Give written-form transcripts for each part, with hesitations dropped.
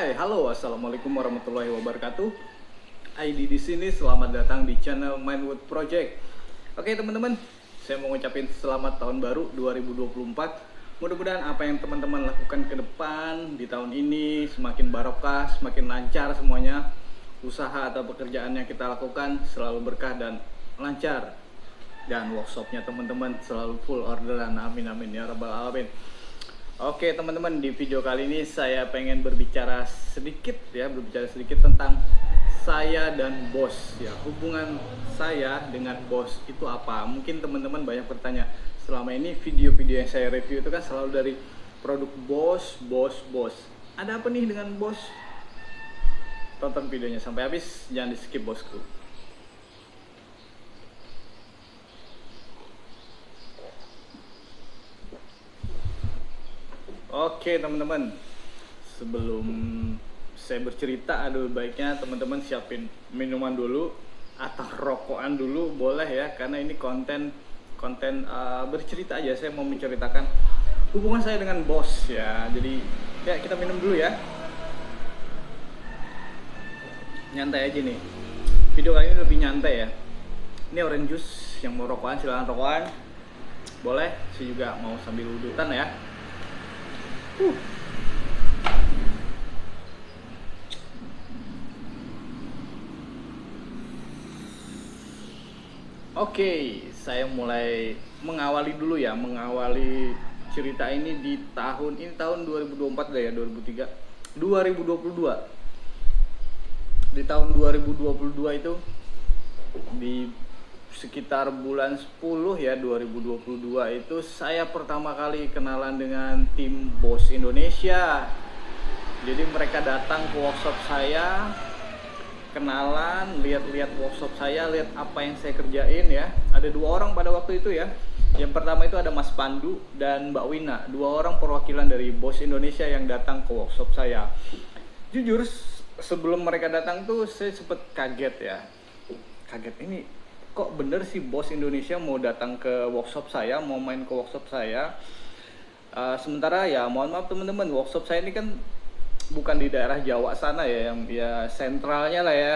Hai, halo, assalamualaikum warahmatullahi wabarakatuh. ID di sini, selamat datang di channel Mindwood Project. Oke teman-teman, saya mau ngucapin selamat tahun baru 2024. Mudah-mudahan apa yang teman-teman lakukan ke depan di tahun ini semakin barokah, semakin lancar semuanya. Usaha atau pekerjaan yang kita lakukan selalu berkah dan lancar. Dan workshopnya teman-teman selalu full orderan. Amin amin ya rabbal alamin. Oke teman-teman, di video kali ini saya pengen berbicara sedikit tentang saya dan bos ya. Hubungan saya dengan bos itu apa? Mungkin teman-teman banyak bertanya, selama ini video-video yang saya review itu kan selalu dari produk bos. Ada apa nih dengan bos? Tonton videonya sampai habis, jangan di skip bosku. Oke teman-teman, sebelum saya bercerita, baiknya teman-teman siapin minuman dulu atau rokokan dulu, boleh ya, karena ini konten bercerita aja. Saya mau menceritakan hubungan saya dengan bos ya. Jadi ya kita minum dulu ya, nyantai aja nih. Video kali ini lebih nyantai ya. Ini orange juice, yang mau rokokan silahkan rokokan, boleh. Saya juga mau sambil udutan ya. Oke, saya mulai mengawali dulu ya, mengawali cerita ini di tahun 2024 ya, 2022. Di tahun 2022 itu di sekitar bulan 10 ya, 2022 itu saya pertama kali kenalan dengan tim Bos Indonesia. Jadi mereka datang ke workshop saya, kenalan, lihat-lihat workshop saya, lihat apa yang saya kerjain ya. Ada dua orang pada waktu itu ya. Yang pertama itu ada Mas Pandu dan Mbak Wina, dua orang perwakilan dari Bos Indonesia yang datang ke workshop saya. Jujur, sebelum mereka datang tuh saya sempet kaget ya. Kaget, ini kok bener sih Bos Indonesia mau datang ke workshop saya, mau main ke workshop saya. Sementara ya mohon maaf teman-teman, workshop saya ini kan bukan di daerah Jawa sana ya, yang ya sentralnya lah ya.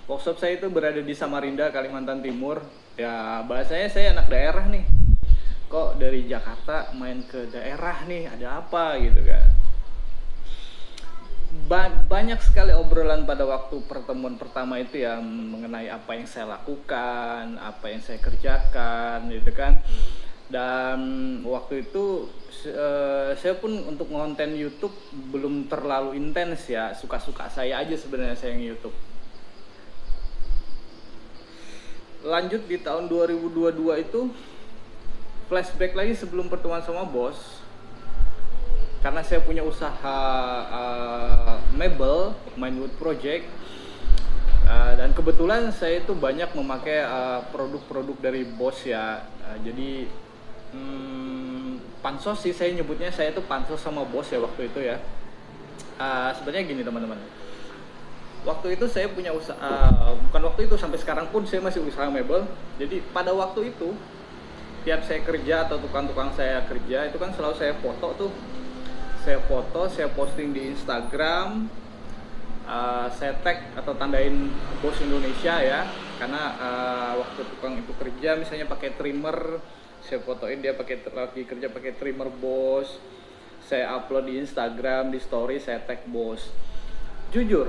Workshop saya itu berada di Samarinda, Kalimantan Timur. Ya bahasanya saya anak daerah nih. Kok dari Jakarta main ke daerah nih, ada apa gitu kan. Banyak sekali obrolan pada waktu pertemuan pertama itu ya, mengenai apa yang saya lakukan, apa yang saya kerjakan gitu kan. Dan waktu itu saya pun untuk ngonten YouTube belum terlalu intens ya, suka-suka saya aja sebenarnya saya yang YouTube. Lanjut di tahun 2022 itu flashback lagi sebelum pertemuan sama bos. Karena saya punya usaha mebel, Mindwood Project, dan kebetulan saya itu banyak memakai produk-produk dari bos ya. Jadi pansos sih saya nyebutnya, saya itu pansos sama bos ya waktu itu ya. Sebenarnya gini teman-teman, waktu itu saya punya usaha, bukan waktu itu, sampai sekarang pun saya masih usaha mebel. Jadi pada waktu itu tiap saya kerja atau tukang-tukang saya kerja itu kan selalu saya foto tuh. Saya foto, saya posting di Instagram, saya tag atau tandain Bos Indonesia ya. Karena waktu tukang itu kerja misalnya pakai trimmer, saya fotoin dia lagi kerja pakai trimmer Bos. Saya upload di Instagram, di story saya tag Bos. Jujur,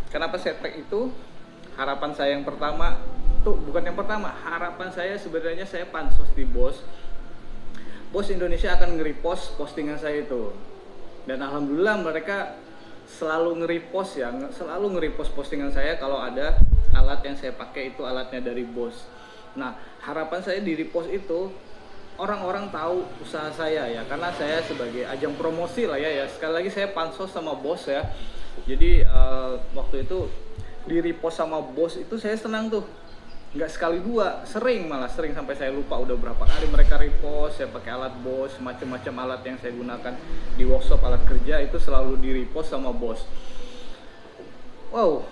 kenapa saya tag itu? Harapan saya yang pertama tuh, bukan yang pertama, harapan saya sebenarnya saya pansos di Bos Indonesia akan nge-repost postingan saya itu. Dan alhamdulillah mereka selalu nge-repost ya, selalu nge-repost postingan saya kalau ada alat yang saya pakai itu alatnya dari Bos. Nah, harapan saya di repost itu orang-orang tahu usaha saya ya, karena saya sebagai ajang promosi lah ya. Sekali lagi saya pansos sama Bos ya. Jadi waktu itu di repost sama Bos itu saya senang tuh. Nggak sekali dua, sering sampai saya lupa udah berapa kali mereka repost. Saya pakai alat Bos, macam-macam alat yang saya gunakan di workshop, alat kerja itu selalu di repost sama Bos. Wow,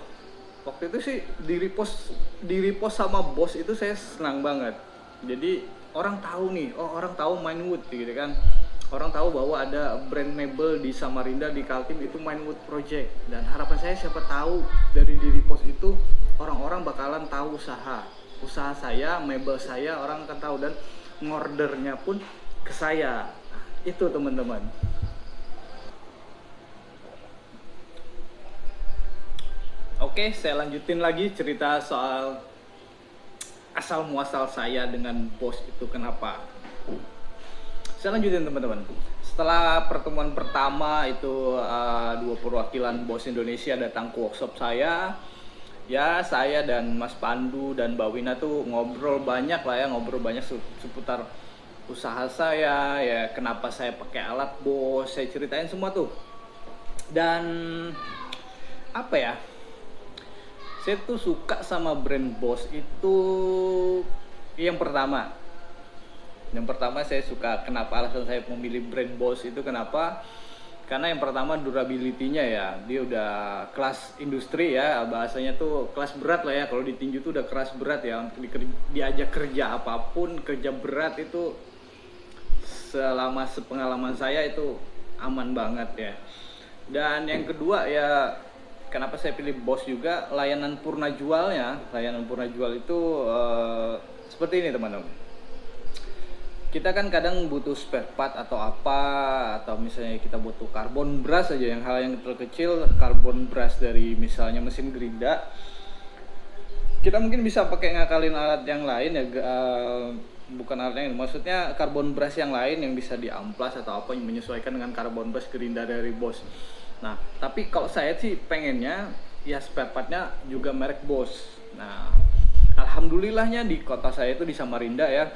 waktu itu sih di repost sama Bos itu saya senang banget. Jadi orang tahu nih, orang tahu Mindwood gitu kan. orang tahu bahwa ada brand mebel di Samarinda, di Kaltim itu Mindwood Project. Dan harapan saya siapa tahu dari di repost itu orang-orang bakalan tahu usaha saya, mebel saya, orang akan tahu dan ngordernya pun ke saya. Itu teman-teman. Oke, saya lanjutin lagi cerita soal asal muasal saya dengan bos itu kenapa. Saya lanjutin teman-teman. Setelah pertemuan pertama itu dua perwakilan bos Indonesia datang ke workshop saya, ya saya dan Mas Pandu dan Mbak Wina tuh ngobrol banyak lah ya, ngobrol banyak seputar usaha saya, ya kenapa saya pakai alat bos, saya ceritain semua tuh. Dan apa ya, saya tuh suka sama brand Boss itu yang pertama saya suka. Kenapa alasan saya memilih brand Boss itu kenapa? Karena yang pertama durability-nya ya, dia udah kelas industri ya, bahasanya tuh kelas berat lah ya. Kalau ditinju tuh udah kelas berat ya, diajak kerja apapun, kerja berat itu selama sepengalaman saya itu aman banget ya. Dan yang kedua ya, kenapa saya pilih Boss juga, layanan purna jualnya. Layanan purna jual itu seperti ini teman-teman. Kita kan kadang butuh spare part atau apa, atau misalnya kita butuh karbon brush aja, yang hal yang terkecil, karbon brush dari misalnya mesin gerinda. Kita mungkin bisa pakai ngakalin alat yang lain ya, bukan alat yang maksudnya karbon brush yang lain yang bisa diamplas atau apa yang menyesuaikan dengan karbon brush gerinda dari Boss. Nah, tapi kalau saya sih pengennya ya spare partnya juga merek Boss. Nah, alhamdulillahnya di kota saya itu di Samarinda ya,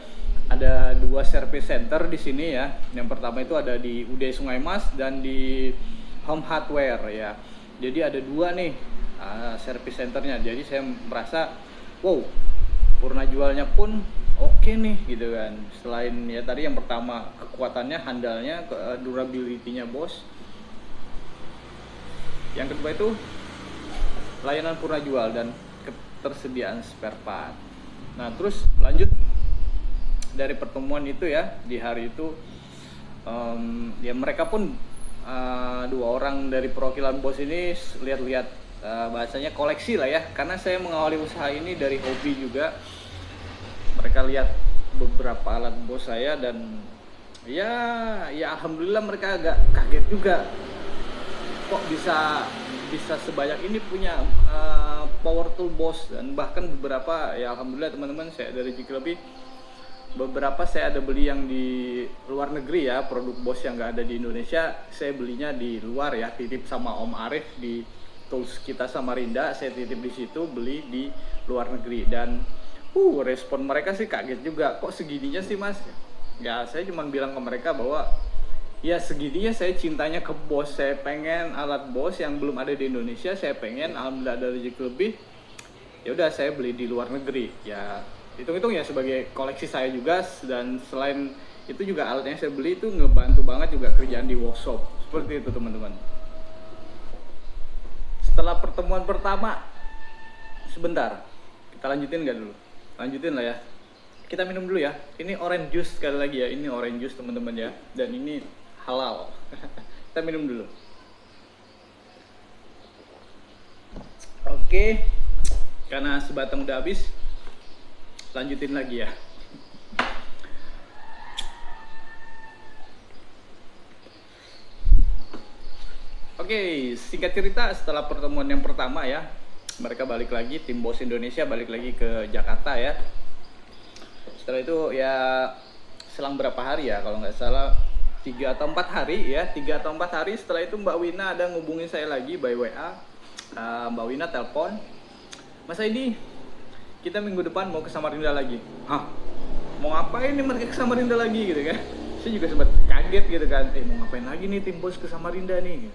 ada 2 service center di sini ya. Yang pertama itu ada di UD Sungai Mas dan di Home Hardware ya. Jadi ada 2 nih service centernya. Jadi saya merasa wow, purna jualnya pun oke nih gitu kan. Selain ya tadi yang pertama kekuatannya, handalnya, durability-nya Boss. Yang kedua itu layanan purna jual dan ketersediaan spare part. Nah, terus lanjut dari pertemuan itu ya, di hari itu ya mereka pun 2 orang dari perwakilan Boss ini lihat-lihat, bahasanya koleksi lah ya, karena saya mengawali usaha ini dari hobi juga. Mereka lihat beberapa alat Boss saya dan ya alhamdulillah mereka agak kaget juga, kok bisa sebanyak ini punya power tool Boss. Dan bahkan beberapa ya alhamdulillah teman-teman, saya dari Jiki Lebih beberapa saya ada beli yang di luar negeri ya, produk Boss yang nggak ada di Indonesia saya belinya di luar ya, titip sama Om Arif di tools kita Samarinda, saya titip di situ, beli di luar negeri. Dan respon mereka sih kaget juga, kok segininya sih Mas. Ya saya cuma bilang ke mereka bahwa ya segininya saya cintanya ke Boss, saya pengen alat Boss yang belum ada di Indonesia, saya pengen, alhamdulillah ada rezeki lebih, ya udah saya beli di luar negeri. Ya hitung-hitung ya sebagai koleksi saya juga, dan selain itu juga alat yang saya beli itu ngebantu banget juga kerjaan di workshop. Seperti itu teman-teman. Setelah pertemuan pertama, sebentar, kita lanjutin nggak dulu? Lanjutin lah ya. Kita minum dulu ya. Ini orange juice sekali lagi ya. Ini orange juice teman-teman ya. Dan ini halal. Kita minum dulu. Oke. Karena sebatang udah habis, lanjutin lagi ya. Oke, singkat cerita setelah pertemuan yang pertama ya, mereka balik lagi, tim Boss Indonesia balik lagi ke Jakarta ya. Setelah itu ya selang berapa hari ya, kalau nggak salah 3 atau 4 hari ya, 3 atau 4 hari setelah itu Mbak Wina ada ngubungin saya lagi by WA. Mbak Wina telepon, Mas Aidi, kita minggu depan mau ke Samarinda lagi. Hah? Mau ngapain nih mereka ke Samarinda lagi gitu kan? Saya juga sempat kaget gitu kan, mau ngapain lagi nih tim Boss ke Samarinda nih?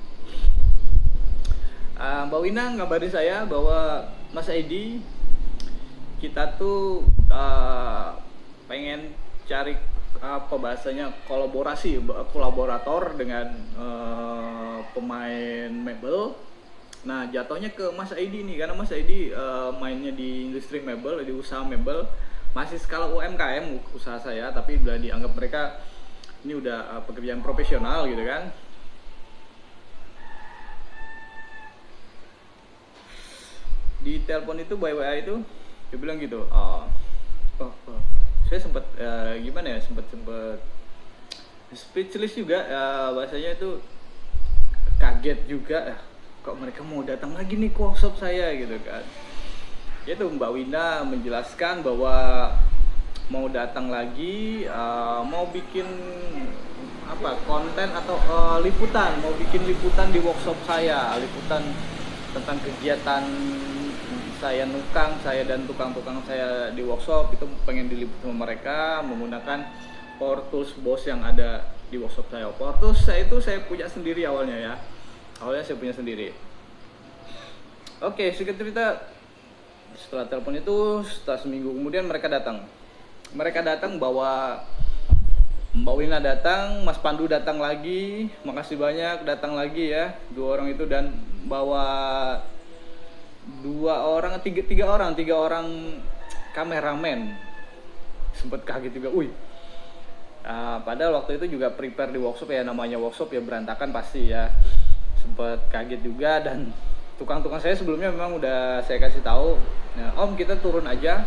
Mbak Wina ngabarin saya bahwa Mas Aidi, kita tuh pengen cari apa bahasanya kolaborator dengan pemain mebel. Nah jatuhnya ke Mas Aidi nih, karena Mas Aidi mainnya di industri mebel, di usaha mebel, masih skala UMKM usaha saya, tapi udah dianggap mereka ini udah pekerjaan profesional gitu kan. Di telepon itu by WA itu dia bilang gitu, saya sempat gimana ya, sempat speechless juga, bahasanya itu kaget juga, kok mereka mau datang lagi nih ke workshop saya gitu kan. Itu Mbak Winda menjelaskan bahwa mau datang lagi, mau bikin konten atau liputan, mau bikin liputan di workshop saya, liputan tentang kegiatan saya dan tukang-tukang saya di workshop itu pengen diliput sama mereka menggunakan Power Tools Boss yang ada di workshop saya. Power Tools saya punya sendiri awalnya ya. Awalnya saya punya sendiri. Oke, singkat cerita, setelah telepon itu, setelah seminggu kemudian mereka datang. Mereka datang bawa Mbak Wina datang, Mas Pandu datang lagi, makasih banyak datang lagi ya, 2 orang itu, dan bawa tiga orang kameramen. Sempet kaget juga, padahal waktu itu juga prepare di workshop ya, namanya workshop ya berantakan pasti ya. Sempet kaget juga, dan tukang-tukang saya sebelumnya memang udah saya kasih tahu, nah, Om kita turun aja,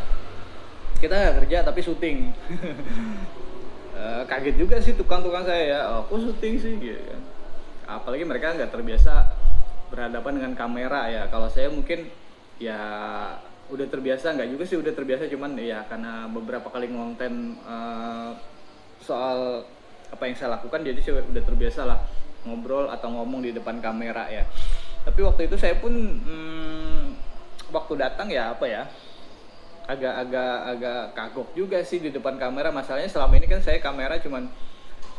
kita nggak kerja tapi syuting. Kaget juga sih tukang-tukang saya ya, kok syuting sih gitu kan. Apalagi mereka nggak terbiasa berhadapan dengan kamera ya. Kalau saya mungkin ya udah terbiasa, nggak juga sih udah terbiasa, cuman ya karena beberapa kali ngonten soal apa yang saya lakukan, jadi saya udah terbiasa lah ngobrol atau ngomong di depan kamera ya. Tapi waktu itu saya pun waktu datang ya agak kagok juga sih di depan kamera. Masalahnya selama ini kan saya kamera cuman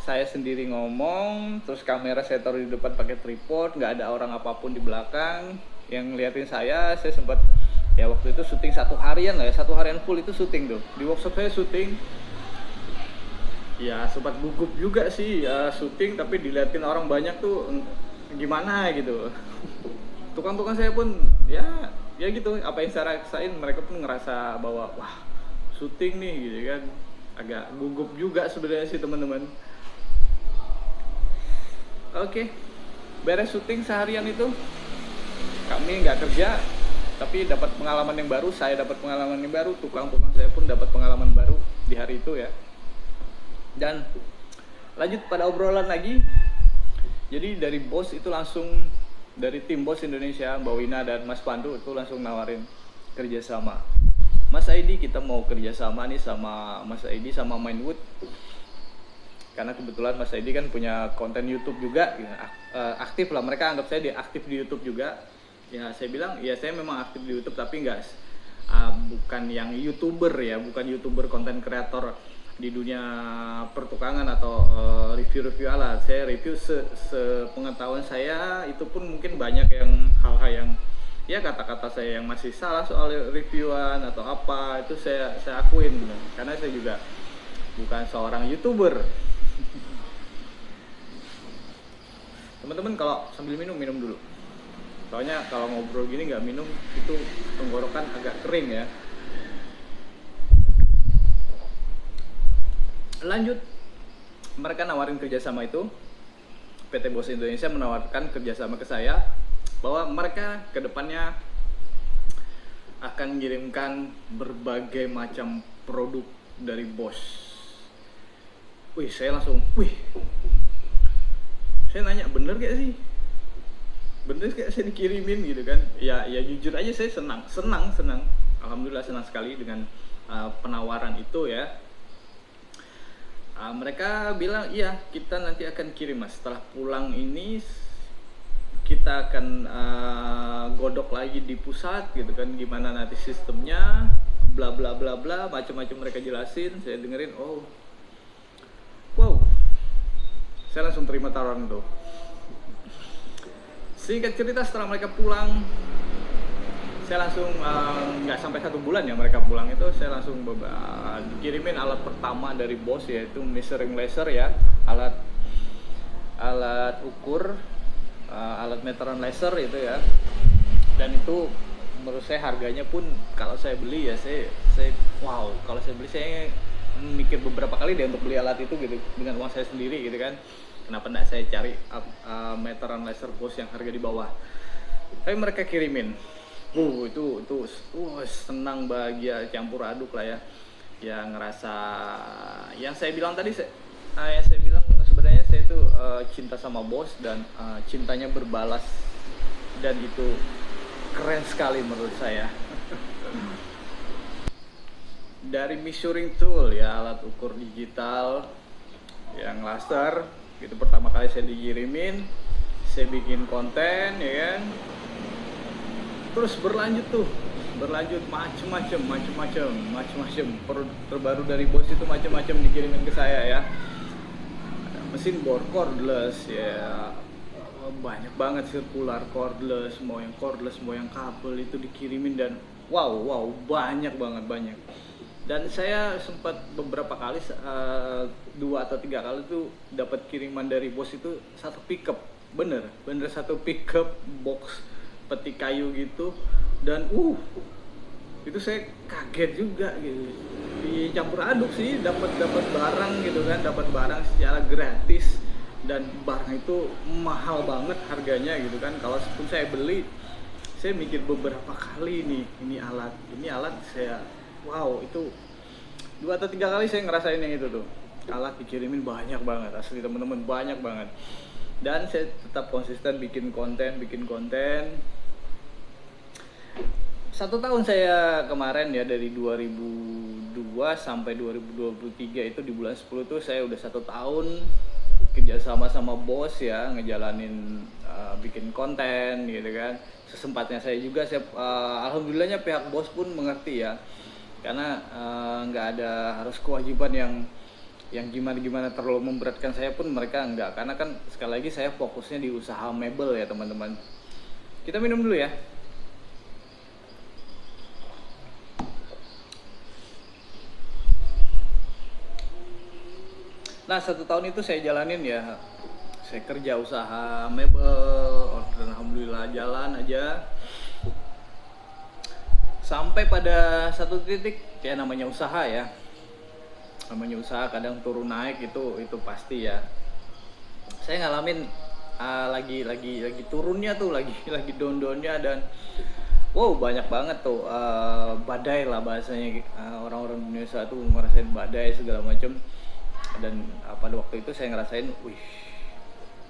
saya sendiri ngomong, terus kamera saya taruh di depan pakai tripod, nggak ada orang apapun di belakang yang ngeliatin saya. Saya sempat ya waktu itu syuting 1 harian lah ya, 1 harian full itu syuting tuh di workshop saya syuting. Ya sempat gugup juga sih ya syuting, tapi diliatin orang banyak tuh gimana gitu. Tukang-tukang saya pun ya gitu, apa yang saya rasain mereka pun ngerasa bahwa wah syuting nih gitu kan. Agak gugup juga sebenarnya sih teman-teman. Oke, beres syuting seharian itu kami nggak kerja, tapi dapat pengalaman yang baru. Saya dapat pengalaman yang baru, tukang-tukang saya pun dapat pengalaman baru di hari itu ya. Dan lanjut pada obrolan lagi. Jadi dari bos itu langsung, dari tim bos Indonesia, Mbak Wina dan Mas Pandu itu langsung nawarin kerjasama. Mas Aidi, kita mau kerjasama nih sama Mas Aidi sama Mindwood. Karena kebetulan Mas Aidi kan punya konten YouTube juga, ya, aktif lah, mereka anggap saya aktif di YouTube juga. Ya saya bilang, ya saya memang aktif di YouTube tapi bukan yang YouTuber ya, bukan YouTuber konten kreator di dunia pertukangan atau review-review alat. Saya review sepengetahuan saya, itu pun mungkin banyak yang hal-hal yang ya kata-kata saya yang masih salah soal reviewan atau apa, itu saya akuin gitu. Karena saya juga bukan seorang YouTuber. Teman-teman kalau sambil minum dulu, soalnya kalau ngobrol gini nggak minum itu tenggorokan agak kering ya. Lanjut, mereka nawarin kerjasama itu, PT Bos Indonesia menawarkan kerjasama ke saya bahwa mereka kedepannya akan mengirimkan berbagai macam produk dari Bos. Saya langsung, saya nanya, bener gak sih? Bener gak saya dikirimin gitu kan? Ya jujur aja saya senang. Alhamdulillah senang sekali dengan penawaran itu ya. Mereka bilang, iya kita nanti akan kirim Mas. Setelah pulang ini kita akan godok lagi di pusat gitu kan, gimana nanti sistemnya, bla bla bla bla, macam-macam mereka jelasin. Saya dengerin, wow, saya langsung terima tawaran itu. Singkat cerita, setelah mereka pulang, saya langsung nggak sampai 1 bulan ya mereka pulang itu, saya langsung dikirimin alat pertama dari Bos, yaitu measuring laser ya, alat ukur, alat meteran laser itu ya. Dan itu menurut saya harganya pun kalau saya beli ya saya wow, kalau saya beli saya mikir beberapa kali deh untuk beli alat itu gitu dengan uang saya sendiri gitu kan. Kenapa enggak saya cari meteran laser Bosch yang harga di bawah. Tapi mereka kirimin. Itu senang, bahagia, campur aduk lah ya. Yang ngerasa yang saya bilang tadi, yang saya bilang sebenarnya saya itu cinta sama Bosch dan cintanya berbalas, dan itu keren sekali menurut saya. Dari measuring tool ya, alat ukur digital yang laser itu pertama kali saya dikirimin, saya bikin konten ya kan, terus berlanjut macem-macem produk terbaru dari Bosch itu macem-macem dikirimin ke saya ya. Ada mesin bor cordless ya, banyak banget, sirkular cordless, mau yang cordless mau yang kabel itu dikirimin, dan wow banyak banget. Dan saya sempat beberapa kali 2 atau 3 kali tuh dapat kiriman dari Bosch itu satu pickup, bener satu pickup box peti kayu gitu, dan itu saya kaget juga gitu. Campur aduk sih, dapat barang gitu kan, dapat barang secara gratis, dan barang itu mahal banget harganya gitu kan. Kalau pun saya beli, saya mikir beberapa kali ini alat saya, wow, itu 2 atau 3 kali saya ngerasain yang itu tuh. Alat dikirimin banyak banget, asli teman-teman, banyak banget. Dan saya tetap konsisten bikin konten. 1 tahun saya kemarin ya, dari 2002 sampai 2023 itu di bulan 10 tuh saya udah 1 tahun kerjasama sama Bosch ya, ngejalanin bikin konten gitu kan. Sesempatnya saya juga, alhamdulillahnya pihak Bosch pun mengerti ya, karena nggak ada harus kewajiban yang gimana terlalu memberatkan saya pun, mereka nggak, karena kan sekali lagi saya fokusnya di usaha mebel ya teman-teman. Kita minum dulu ya. Nah 1 tahun itu saya jalanin ya, saya kerja usaha mebel, orderan alhamdulillah jalan aja. Sampai pada satu titik ya, namanya usaha ya, kadang turun naik itu pasti ya. Saya ngalamin lagi turunnya tuh, lagi down-downnya, dan wow banyak banget tuh badai lah bahasanya, orang-orang Indonesia tuh ngerasain badai segala macam. Dan pada waktu itu saya ngerasain,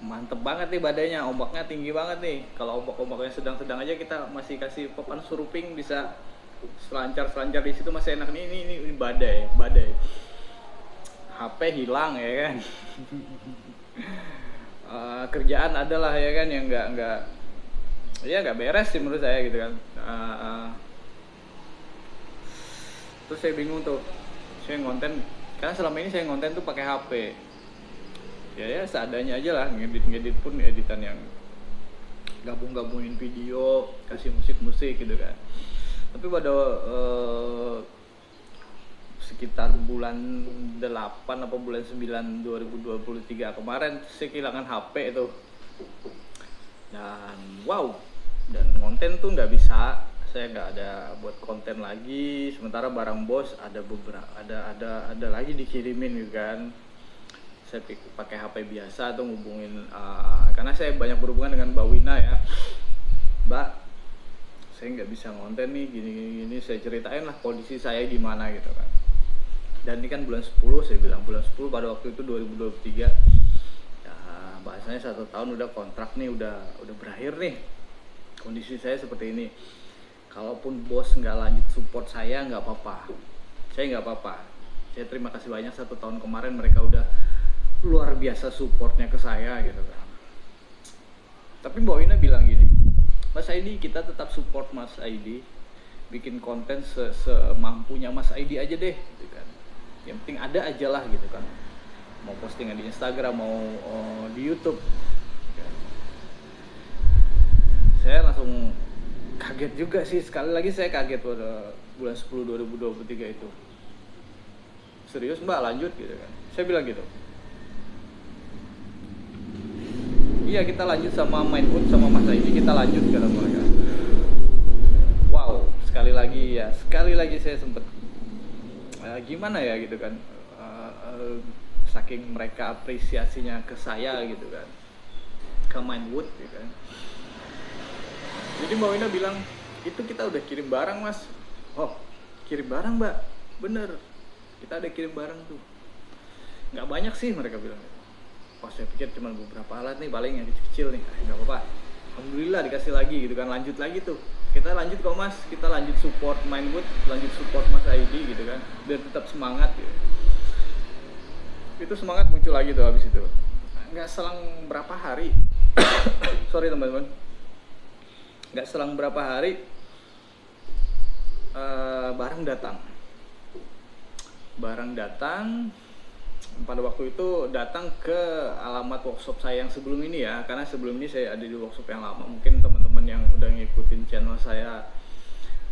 mantep banget nih badainya, ombaknya tinggi banget nih. Kalau ombaknya sedang-sedang aja kita masih kasih papan surfing, bisa selancar di situ masih enak. Ini badai. HP hilang ya kan. Kerjaan adalah ya kan, yang nggak beres sih menurut saya gitu kan. Terus saya bingung tuh, saya ngonten, karena selama ini saya ngonten tuh pakai HP ya seadanya aja lah, ngedit pun editan yang gabungin video, kasih musik gitu kan. Tapi pada sekitar bulan 8 atau bulan 9 2023 kemarin, saya kehilangan HP itu, dan dan konten tuh nggak bisa, saya nggak ada buat konten lagi. Sementara barang Bosch ada lagi dikirimin gitu kan. Saya pakai HP biasa tuh ngubungin, karena saya banyak berhubungan dengan Mbak Wina ya. Mbak, saya nggak bisa ngonten nih, gini, saya ceritain lah kondisi saya gimana gitu kan. Dan ini kan bulan 10, saya bilang bulan 10 pada waktu itu 2023 ya, bahasanya 1 tahun udah kontrak nih, udah berakhir nih, kondisi saya seperti ini. Kalaupun Bosch nggak lanjut support saya, nggak apa-apa, saya terima kasih banyak. 1 tahun kemarin mereka udah luar biasa supportnya ke saya gitu kan. Tapi Mbak Wina bilang gini, Mas Aidi, kita tetap support Mas Aidi, bikin konten semampunya Mas Aidi aja deh gitu kan. Yang penting ada aja lah gitu kan, mau postingan di Instagram, mau di YouTube gitu kan. Saya langsung kaget juga sih, sekali lagi saya kaget pada bulan 10 2023 itu. Serius Mbak, lanjut gitu kan, saya bilang gitu. Iya, kita lanjut sama Mindwood sama Mas Aidi, kita lanjut kata mereka. Wow, sekali lagi saya sempet gimana ya gitu kan, saking mereka apresiasinya ke saya gitu kan, ke Mindwood gitu kan. Jadi Mbak Wina bilang, itu kita udah kirim barang mas. Oh, kirim barang mbak, bener, kita ada kirim barang tuh. Nggak banyak sih mereka bilang. Oh, saya pikir cuma beberapa alat nih paling yang kecil-kecil nih. Nggak apa-apa, alhamdulillah dikasih lagi gitu kan. Lanjut lagi tuh, kita lanjut kok mas, kita lanjut support Mindwood, lanjut support Mas ID gitu kan, biar tetap semangat gitu. Itu semangat muncul lagi tuh habis itu. Nggak selang berapa hari sorry teman-teman, nggak selang berapa hari barang datang. Pada waktu itu datang ke alamat workshop saya yang sebelum ini ya, karena sebelum ini saya ada di workshop yang lama. Mungkin teman-teman yang udah ngikutin channel saya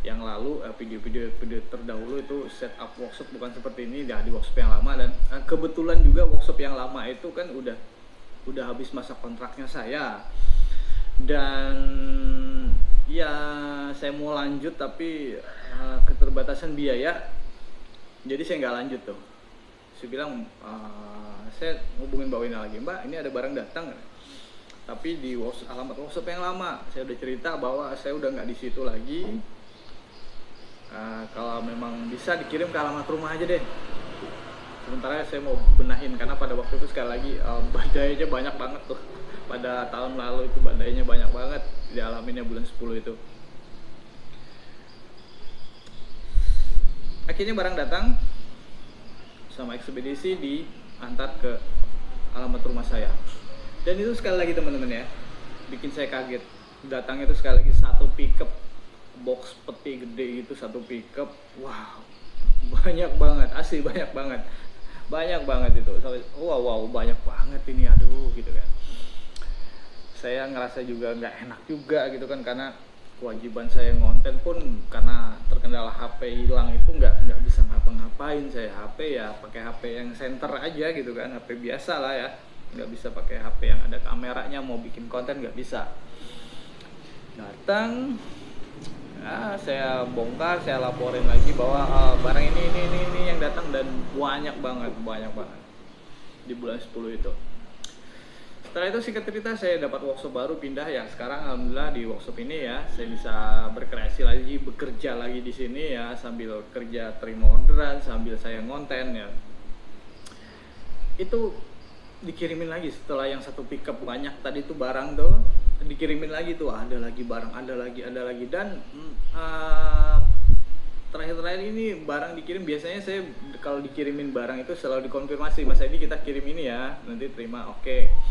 yang lalu, video-video terdahulu itu setup workshop bukan seperti ini ya, di workshop yang lama. Dan kebetulan juga workshop yang lama itu kan udah habis masa kontraknya saya, dan ya saya mau lanjut tapi keterbatasan biaya, jadi saya nggak lanjut tuh. Saya bilang, saya hubungin Mbak Wina lagi, Mbak ini ada barang datang, tapi di alamat workshop yang lama. Saya udah cerita bahwa saya udah nggak di situ lagi. Kalau memang bisa dikirim ke alamat rumah aja deh. Sementara saya mau benahin, karena pada waktu itu sekali lagi badainya banyak banget tuh. Pada tahun lalu itu badainya banyak banget, dialaminnya bulan 10 itu. Akhirnya barang datang sama ekspedisi, diantar ke alamat rumah saya. Dan itu sekali lagi teman-teman ya, bikin saya kaget. Datangnya itu sekali lagi satu pickup box peti gede gitu, satu pickup. Wow, banyak banget, asli banyak banget itu. Wow, banyak banget ini, aduh gitu kan. Saya ngerasa juga nggak enak juga gitu kan, karena kewajiban saya ngonten pun karena terkendala HP hilang itu nggak bisa ngapa-ngapain. Saya HP ya pakai HP yang center aja gitu kan, HP biasa lah ya, nggak bisa pakai HP yang ada kameranya. Mau bikin konten nggak bisa. Datang, saya bongkar, saya laporin lagi bahwa barang ini yang datang, dan banyak banget di bulan 10 itu. Setelah itu singkat cerita saya dapat workshop baru, pindah ya. Sekarang alhamdulillah di workshop ini ya saya bisa berkreasi lagi, bekerja lagi di sini ya, sambil kerja terima orderan, sambil saya ngonten ya. Itu dikirimin lagi setelah yang satu pickup banyak tadi tuh barang tuh, dikirimin lagi tuh, ada lagi barang, ada lagi. Dan terakhir ini barang dikirim. Biasanya saya kalau dikirimin barang itu selalu dikonfirmasi, Mas ini kita kirim ini ya, nanti terima, oke.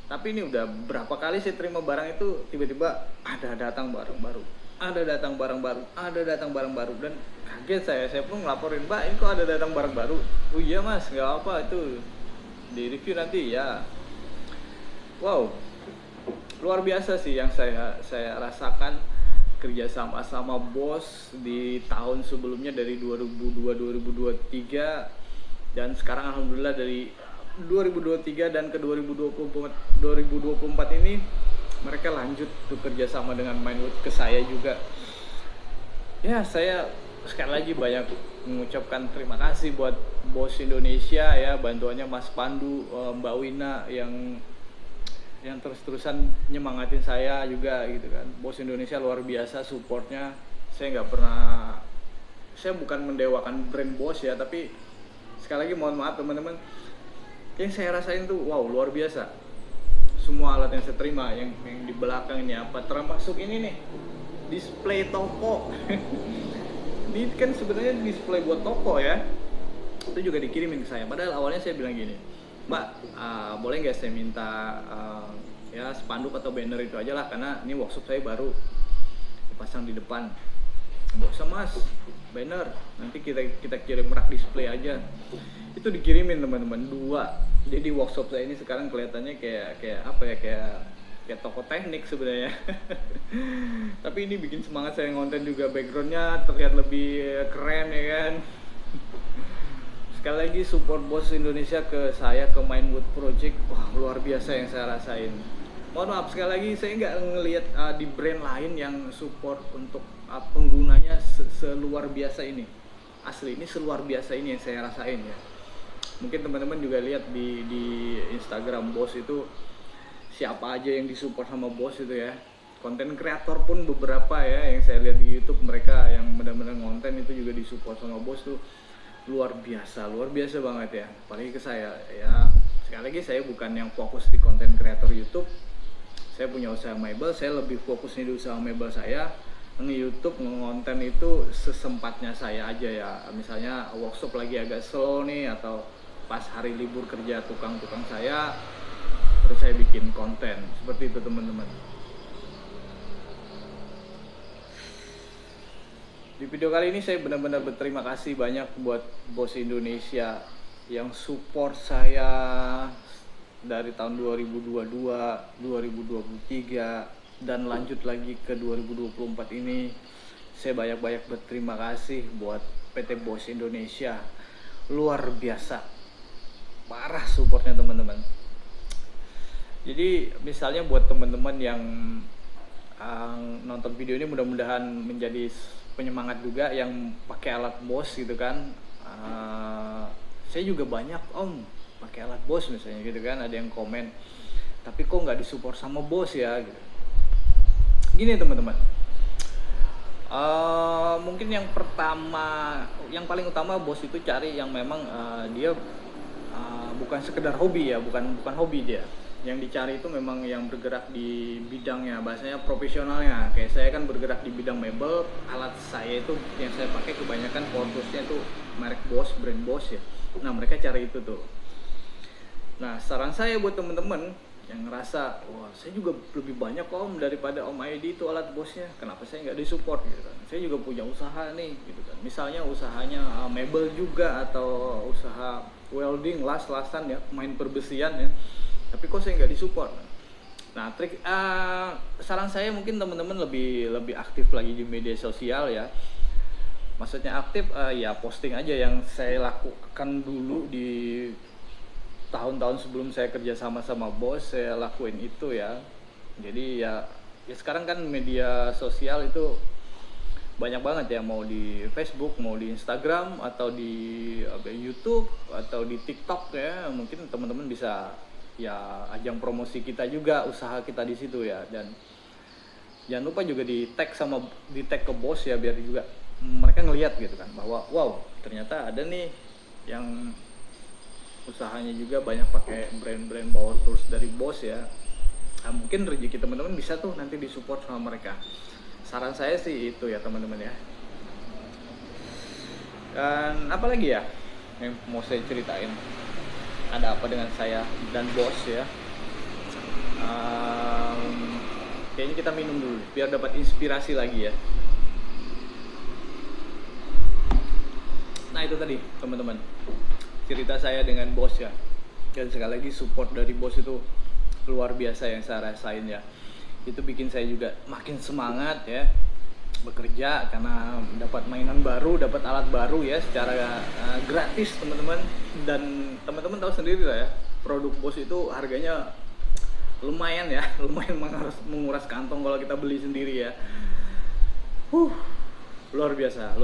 Tapi ini udah berapa kali saya terima barang itu, tiba-tiba ada datang barang baru, dan kaget saya pun ngelaporin, Mbak ini kok ada datang barang baru. Oh iya mas, nggak apa, itu di review nanti ya. Wow, luar biasa sih yang saya rasakan kerja sama bos di tahun sebelumnya, dari 2022 2023, dan sekarang alhamdulillah dari 2023 dan ke 2024 ini mereka lanjut tuh kerja sama dengan Mindwood ke saya juga. Ya saya sekali lagi banyak mengucapkan terima kasih buat bos Indonesia ya, bantuannya Mas Pandu, Mbak Wina yang terus-terusan nyemangatin saya juga gitu kan. Bos Indonesia luar biasa supportnya. Saya bukan mendewakan brand bos ya, tapi sekali lagi mohon maaf teman-teman, yang saya rasain tuh wow luar biasa. Semua alat yang saya terima, yang di belakang ini apa, termasuk ini nih, display toko. Ini kan sebenarnya display buat toko ya, itu juga dikirimin ke saya. Padahal awalnya saya bilang gini, Mbak, boleh nggak saya minta ya spanduk atau banner itu aja lah, karena ini workshop saya baru dipasang di depan. Nggak usah mas, banner, nanti kita kirim rak display aja. Itu dikirimin teman-teman 2. Jadi workshop saya ini sekarang kelihatannya kayak apa ya, kayak toko teknik sebenarnya. Tapi ini bikin semangat saya ngonten juga, backgroundnya terlihat lebih keren ya kan. Sekali lagi support bos Indonesia ke saya, ke Mindwood Project, wah luar biasa yang saya rasain. Mohon maaf sekali lagi, saya nggak ngelihat di brand lain yang support untuk penggunanya seluar biasa ini. asli ini seluar biasa ini yang saya rasain ya. Mungkin teman-teman juga lihat di Instagram bos itu siapa aja yang disupport sama bos itu ya. Konten kreator pun beberapa ya yang saya lihat di YouTube, mereka yang benar-benar konten itu juga disupport sama bos tuh luar biasa banget ya. Apalagi ke saya ya, sekali lagi saya bukan yang fokus di konten kreator YouTube. Saya punya usaha mebel, saya lebih fokusnya di usaha mebel saya. Nge-YouTube, nge-konten itu sesempatnya saya aja ya. Misalnya workshop lagi agak slow nih, atau pas hari libur kerja tukang-tukang saya, terus saya bikin konten. Seperti itu teman-teman. Di video kali ini saya benar-benar berterima kasih banyak buat Bos Indonesia yang support saya dari tahun 2022, 2023, dan lanjut lagi ke 2024 ini. Saya banyak-banyak berterima kasih buat PT Bos Indonesia. Luar biasa, parah supportnya teman-teman. Jadi misalnya buat teman-teman yang nonton video ini, mudah-mudahan menjadi penyemangat juga yang pakai alat Bos gitu kan. Saya juga banyak pakai alat Bos misalnya gitu kan, ada yang komen tapi kok nggak disupport sama bos ya gitu. Gini teman-teman, mungkin yang pertama, yang paling utama bos itu cari yang memang dia bukan sekedar hobi ya, bukan hobi dia. Yang dicari itu memang yang bergerak di bidangnya, bahasanya profesionalnya. Kayak saya kan bergerak di bidang mebel, alat saya itu yang saya pakai kebanyakan Portusnya itu merek Bos, brand Bos ya. Nah mereka cari itu tuh. Nah saran saya buat temen-temen yang ngerasa, wah saya juga lebih banyak daripada Om Aidi itu alat Bosnya, kenapa saya nggak disupport gitu kan. Saya juga punya usaha nih gitu kan, misalnya usahanya mebel juga, atau usaha welding, las-lasan ya, main perbesian ya, tapi kok saya nggak disupport. Nah trik saran saya mungkin teman-teman lebih aktif lagi di media sosial ya. Maksudnya aktif ya posting aja yang saya lakukan dulu di tahun-tahun sebelum saya kerja sama bos, saya lakuin itu ya. Jadi ya sekarang kan media sosial itu banyak banget ya, mau di Facebook, mau di Instagram, atau di YouTube, atau di TikTok ya. Mungkin teman-teman bisa ya ajang promosi kita juga, usaha kita di situ ya. Dan jangan lupa juga di tag ke bos ya, biar juga mereka ngelihat gitu kan, bahwa wow ternyata ada nih yang usahanya juga banyak pakai brand-brand power tools dari bos ya. Nah, mungkin rezeki teman-teman bisa tuh nanti disupport sama mereka. Saran saya sih itu ya teman-teman ya. Dan apa lagi ya yang mau saya ceritain, ada apa dengan saya dan bos ya. Kayaknya kita minum dulu biar dapat inspirasi lagi ya. Nah itu tadi teman-teman, cerita saya dengan bos ya. Dan sekali lagi support dari bos itu luar biasa yang saya rasain ya. Itu bikin saya juga makin semangat ya bekerja, karena dapat mainan baru, dapat alat baru ya secara gratis teman-teman. Dan teman-teman tahu sendiri lah ya, produk bos itu harganya lumayan ya, lumayan menguras kantong kalau kita beli sendiri ya. Luar biasa.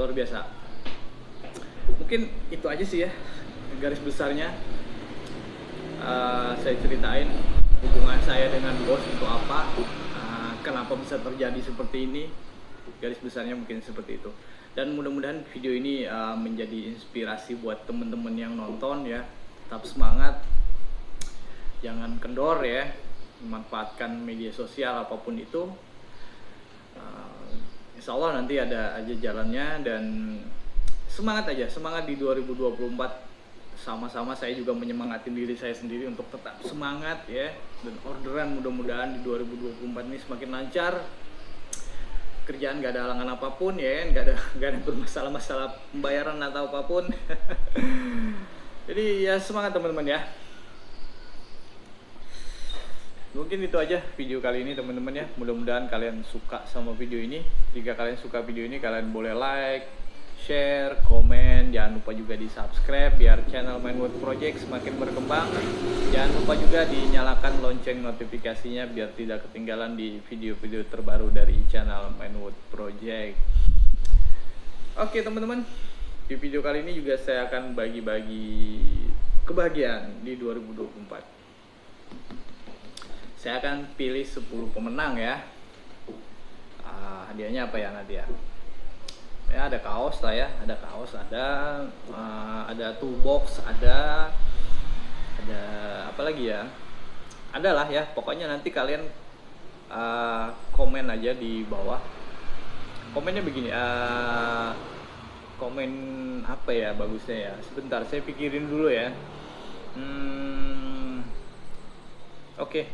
Mungkin itu aja sih ya garis besarnya. Saya ceritain hubungan saya dengan bos itu apa, kenapa bisa terjadi seperti ini. Garis besarnya mungkin seperti itu. Dan mudah-mudahan video ini menjadi inspirasi buat teman-teman yang nonton ya. Tetap semangat, jangan kendor ya, memanfaatkan media sosial apapun itu. Insya Allah nanti ada aja jalannya. Dan semangat aja, semangat di 2024. Sama-sama saya juga menyemangatin diri saya sendiri untuk tetap semangat ya. Dan orderan mudah-mudahan di 2024 ini semakin lancar. Kerjaan gak ada halangan apapun ya, gak ada bermasalah-masalah pembayaran atau apapun. Jadi ya semangat teman-teman ya. Mungkin itu aja video kali ini teman-teman ya. Mudah-mudahan kalian suka sama video ini. Jika kalian suka video ini, kalian boleh like, share, komen. Jangan lupa juga di subscribe biar channel Mindwood Project semakin berkembang. Jangan lupa juga dinyalakan lonceng notifikasinya biar tidak ketinggalan di video-video terbaru dari channel Mindwood Project. Oke teman-teman, Di video kali ini juga saya akan bagi-bagi kebahagiaan di 2024. Saya akan pilih 10 pemenang ya. Hadiahnya apa ya nanti ya? Ya ada kaos lah ya, ada kaos, ada toolbox, ada apa lagi ya? Ada lah ya, pokoknya nanti kalian komen aja di bawah. Komennya begini, komen apa ya bagusnya ya? Sebentar, saya pikirin dulu ya. Oke.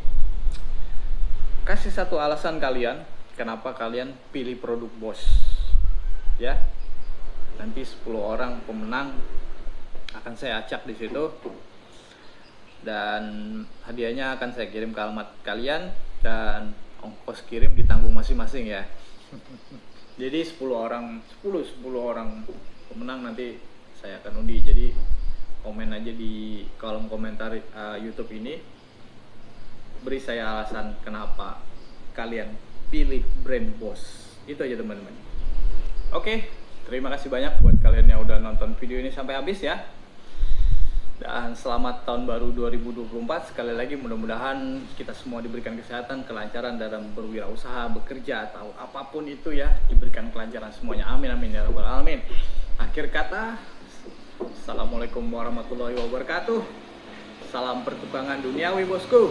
Kasih satu alasan kalian kenapa kalian pilih produk Bosch. Ya. Nanti 10 orang pemenang akan saya acak di situ. Dan hadiahnya akan saya kirim ke alamat kalian dan ongkos kirim ditanggung masing-masing ya. Jadi 10 orang pemenang nanti saya akan undi. Jadi komen aja di kolom komentar YouTube ini, beri saya alasan kenapa kalian pilih brand Bosch. Itu aja teman-teman. Oke, terima kasih banyak buat kalian yang udah nonton video ini sampai habis ya. Dan selamat tahun baru 2024. Sekali lagi mudah-mudahan kita semua diberikan kesehatan, kelancaran dalam berwirausaha, bekerja atau apapun itu ya, diberikan kelancaran semuanya. Amin amin ya rabbal alamin. Akhir kata, assalamualaikum warahmatullahi wabarakatuh. Salam perkembangan duniawi bosku.